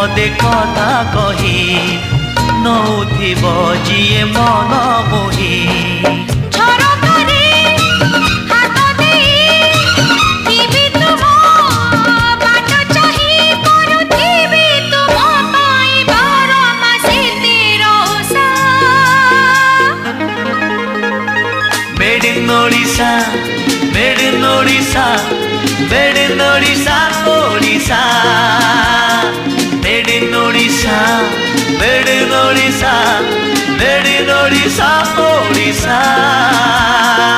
पदे कथा कही नौथिब जिए मन मोही Odisha, made in Odisha, made in Odisha, Odisha, made in Odisha, made in Odisha, made in Odisha, Odisha.